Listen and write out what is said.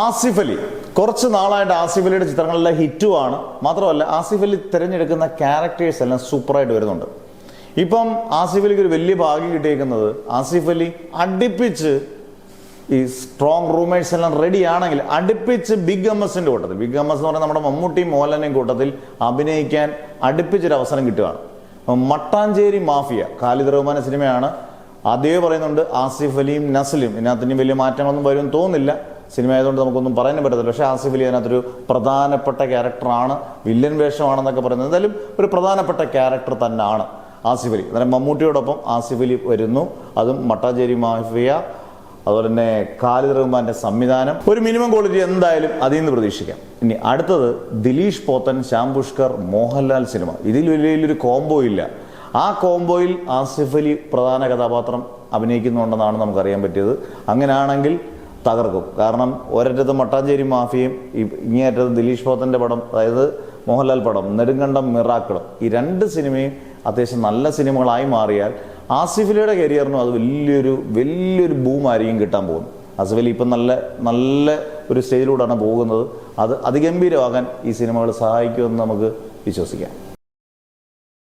ആസിഫ് അലി കുറച്ച് നാളായിട്ട് ആസിഫ് അലിയുടെ ചിത്രങ്ങളെല്ലാം ഹിറ്റുമാണ്. മാത്രമല്ല ആസിഫ് അലി തിരഞ്ഞെടുക്കുന്ന ക്യാരക്ടേഴ്സ് എല്ലാം സൂപ്പറായിട്ട് വരുന്നുണ്ട്. ഇപ്പം ആസിഫ് അലിക്ക് ഒരു വലിയ ഭാഗ്യം കിട്ടിയേക്കുന്നത് ആസിഫ് അലി അടുപ്പിച്ച് ഈ സ്ട്രോങ് റൂമേഴ്സ് എല്ലാം റെഡി ആണെങ്കിൽ അടുപ്പിച്ച് ബിഗ് എംഎസിന്റെ കൂട്ടത്തിൽ, ബിഗ് എംഎസ് എന്ന് പറഞ്ഞാൽ നമ്മുടെ മമ്മൂട്ടിയും മോഹൻലാലിനെയും കൂട്ടത്തിൽ അഭിനയിക്കാൻ അടുപ്പിച്ചൊരു അവസരം കിട്ടുകയാണ്. മട്ടാഞ്ചേരി മാഫിയ ഖാലിദ് റഹ്മാന്റെ സിനിമയാണ്. അതേ പറയുന്നുണ്ട് ആസിഫ് അലിയും നസ്ലും. ഇതിനകത്ത് ഇനി വലിയ മാറ്റങ്ങളൊന്നും വരുമെന്ന് തോന്നുന്നില്ല, സിനിമ ആയതുകൊണ്ട് നമുക്കൊന്നും പറയാനും പറ്റത്തില്ല. പക്ഷേ ആസിഫ് അലി അതിനകത്തൊരു പ്രധാനപ്പെട്ട ക്യാരക്ടറാണ്, വില്ലൻ വേഷമാണെന്നൊക്കെ പറയുന്നത്. എന്തായാലും ഒരു പ്രധാനപ്പെട്ട ക്യാരക്ടർ തന്നെയാണ് ആസിഫ് അലി. അന്നേരം മമ്മൂട്ടിയോടൊപ്പം ആസിഫ് അലി വരുന്നു, അതും മട്ടാഞ്ചേരി മാഫിയ, അതുപോലെ തന്നെ ഖാലിദ് റഹ്മാന്റെ സംവിധാനം. ഒരു മിനിമം ക്വാളിറ്റി എന്തായാലും അതിൽ നിന്ന് പ്രതീക്ഷിക്കാം. ഇനി അടുത്തത് ദിലീഷ് പോത്തൻ, ശ്യാം പുഷ്കർ, മോഹൻലാൽ സിനിമ. ഇതിൽ വലിയൊരു കോംബോ ഇല്ല. ആ കോംബോയിൽ ആസിഫ് അലി പ്രധാന കഥാപാത്രം അഭിനയിക്കുന്നുണ്ടെന്നാണ് നമുക്കറിയാൻ പറ്റിയത്. അങ്ങനെയാണെങ്കിൽ തകർക്കും. കാരണം ഒരറ്റത്ത് മട്ടാഞ്ചേരി മാഫിയയും ഇങ്ങേയറ്റത്ത് ദിലീഷ് പോത്തൻ്റെ പടം, അതായത് മോഹൻലാൽ പടം നെടുങ്കണ്ടം മിറാക്കിളും, ഈ രണ്ട് സിനിമയും അത്യാവശ്യം നല്ല സിനിമകളായി മാറിയാൽ ആസിഫ് അലിയുടെ കരിയറിനും അത് വലിയൊരു ബൂമായിരിക്കും കിട്ടാൻ പോകുന്നത്. ആസിഫ് അലി ഇപ്പം നല്ല ഒരു സ്റ്റേജിലൂടെയാണ് പോകുന്നത്. അത് അതിഗംഭീരമാകാൻ ഈ സിനിമകൾ സഹായിക്കുമെന്ന് നമുക്ക് വിശ്വസിക്കാം.